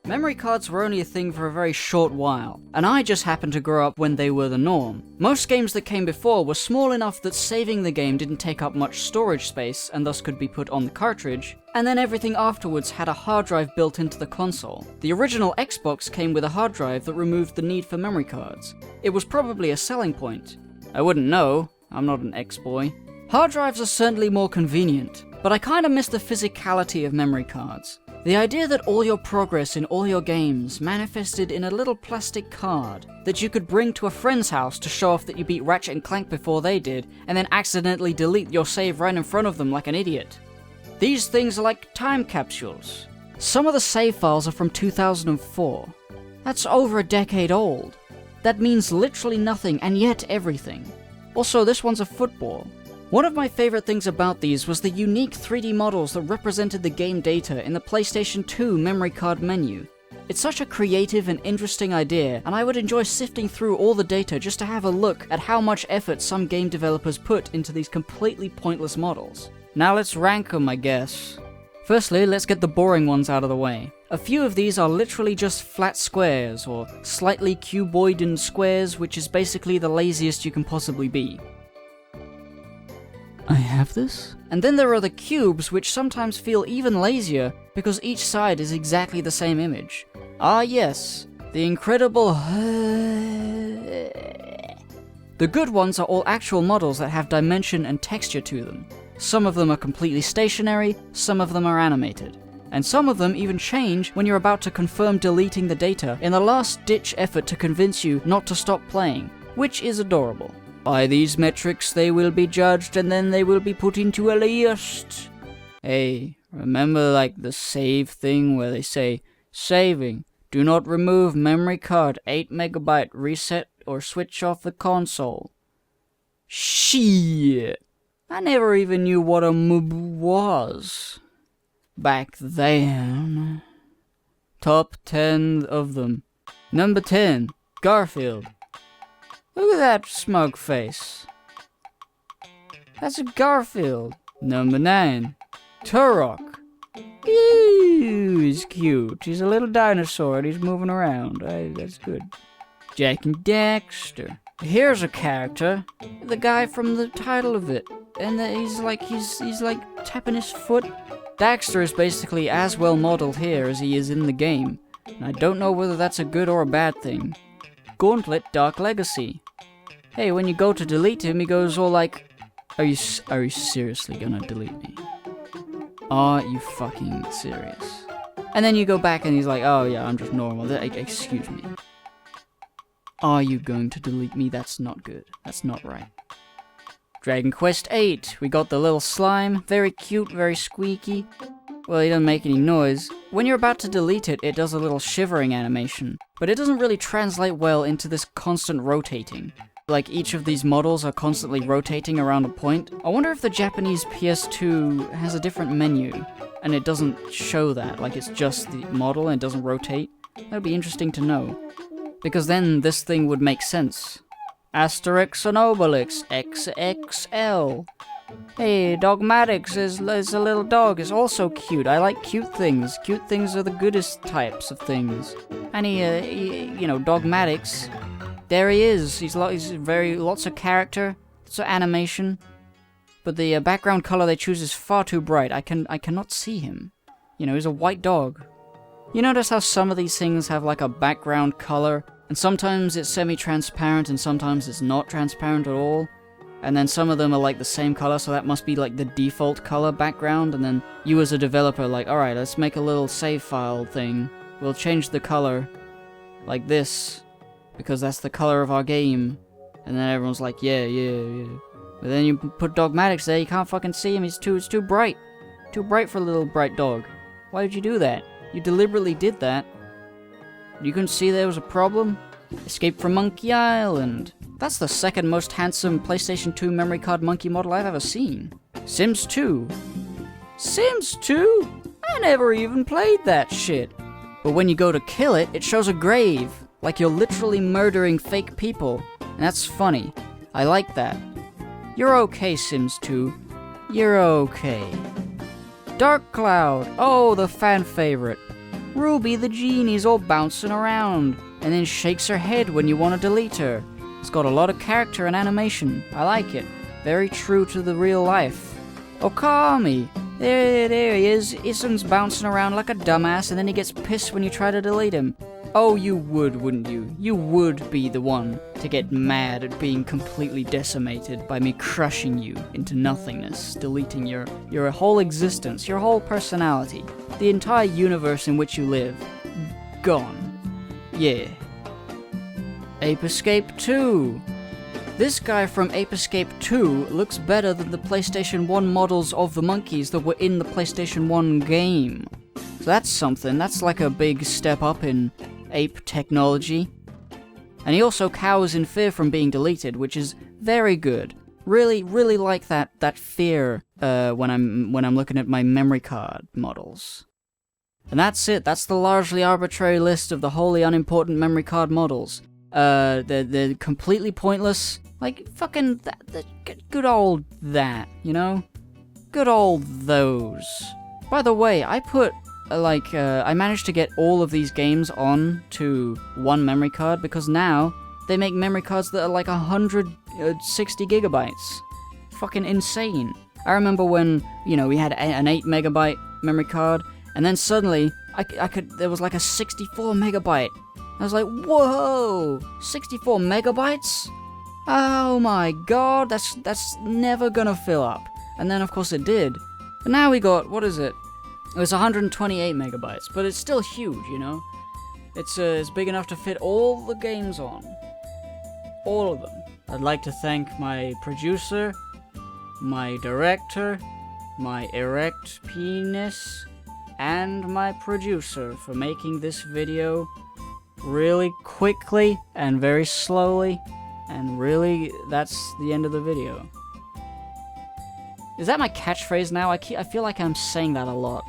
Memory cards were only a thing for a very short while, and I just happened to grow up when they were the norm. Most games that came before were small enough that saving the game didn't take up much storage space and thus could be put on the cartridge, and then everything afterwards had a hard drive built into the console. The original Xbox came with a hard drive that removed the need for memory cards. It was probably a selling point. I wouldn't know, I'm not an X-boy. Hard drives are certainly more convenient, but I kinda miss the physicality of memory cards. The idea that all your progress in all your games manifested in a little plastic card that you could bring to a friend's house to show off that you beat Ratchet and Clank before they did, and then accidentally delete your save right in front of them like an idiot. These things are like time capsules. Some of the save files are from 2004. That's over a decade old. That means literally nothing, and yet everything. Also, this one's a football. One of my favorite things about these was the unique 3D models that represented the game data in the PlayStation 2 memory card menu. It's such a creative and interesting idea, and I would enjoy sifting through all the data just to have a look at how much effort some game developers put into these completely pointless models. Now let's rank them, I guess. Firstly, let's get the boring ones out of the way. A few of these are literally just flat squares, or slightly cuboidal squares, which is basically the laziest you can possibly be. I have this? And then there are the cubes, which sometimes feel even lazier because each side is exactly the same image. Ah yes, the incredible... The good ones are all actual models that have dimension and texture to them. Some of them are completely stationary, some of them are animated. And some of them even change when you're about to confirm deleting the data in the last-ditch effort to convince you not to stop playing, which is adorable. By these metrics they will be judged and then they will be put into a list. Hey, remember like the save thing where they say, saving, do not remove memory card 8 MB, reset or switch off the console. Shit, I never even knew what a MB was. Back then. Top 10 of them. Number 10, Garfield. Look at that smug face. That's a Garfield. Number 9, Turok. Ew, he's cute. He's a little dinosaur and he's moving around. That's good. Jak and Daxter. Here's a character. The guy from the title of it. And he's like tapping his foot. Daxter is basically as well modeled here as he is in the game. And I don't know whether that's a good or a bad thing. Gauntlet Dark Legacy. Hey, when you go to delete him, he goes all like, Are you seriously gonna delete me? Are you fucking serious? And then you go back and he's like, oh yeah, I'm just normal. Excuse me. Are you going to delete me? That's not good. That's not right. Dragon Quest VIII. We got the little slime. Very cute, very squeaky. Well, he doesn't make any noise. When you're about to delete it, it does a little shivering animation. But it doesn't really translate well into this constant rotating. Like, each of these models are constantly rotating around a point. I wonder if the Japanese PS2 has a different menu, and it doesn't show that, like it's just the model and it doesn't rotate. That would be interesting to know. Because then this thing would make sense. Asterix and Obelix, XXL. Hey, Dogmatix is a little dog, is also cute. I like cute things. Cute things are the goodest types of things. And Dogmatix, there he is. He's lots of character, lots of animation. But the background color they choose is far too bright. I cannot see him. You know, he's a white dog. You notice how some of these things have like a background color, and sometimes it's semi-transparent and sometimes it's not transparent at all? And then some of them are like the same color, so that must be like the default color background, and then you as a developer are like, alright, let's make a little save file thing. We'll change the color like this, because that's the color of our game. And then everyone's like, yeah. But then you put Dogmatix there, you can't fucking see him, it's too bright. Too bright for a little bright dog. Why did you do that? You deliberately did that. You couldn't see there was a problem? Escape from Monkey Island. That's the second most handsome PlayStation 2 memory card monkey model I've ever seen. Sims 2. Sims 2? I never even played that shit. But when you go to kill it, it shows a grave. Like you're literally murdering fake people. And that's funny. I like that. You're okay, Sims 2. You're okay. Dark Cloud. Oh, the fan favorite. Ruby the genie's all bouncing around, and then shakes her head when you want to delete her. It's got a lot of character and animation. I like it. Very true to the real life. Okami! There he is. Issun's bouncing around like a dumbass, and then he gets pissed when you try to delete him. Oh, you would, wouldn't you? You would be the one to get mad at being completely decimated by me crushing you into nothingness, deleting your whole existence, your whole personality, the entire universe in which you live. Gone. Yeah. Ape Escape 2. This guy from Ape Escape 2 looks better than the PlayStation 1 models of the monkeys that were in the PlayStation 1 game. So that's something. That's like a big step up in ape technology. And he also cowers in fear from being deleted, which is very good. Really, really like that fear when I'm looking at my memory card models. And that's it. That's the largely arbitrary list of the wholly unimportant memory card models. They're completely pointless. Like, fucking, good old that, you know? Good old those. By the way, I put, I managed to get all of these games on to one memory card, because now they make memory cards that are like 160 gigabytes. Fucking insane. I remember when, you know, we had an 8 megabyte memory card, and then suddenly, there was like a 64 megabyte. I was like, whoa, 64 megabytes? Oh my god, that's never gonna fill up. And then of course it did. But now we got, what is it? It was 128 megabytes, but it's still huge, you know? It's big enough to fit all the games on. All of them. I'd like to thank my producer, my director, my erect penis, and my producer for making this video really quickly and very slowly, and really, that's the end of the video. Is that my catchphrase now? I feel like I'm saying that a lot.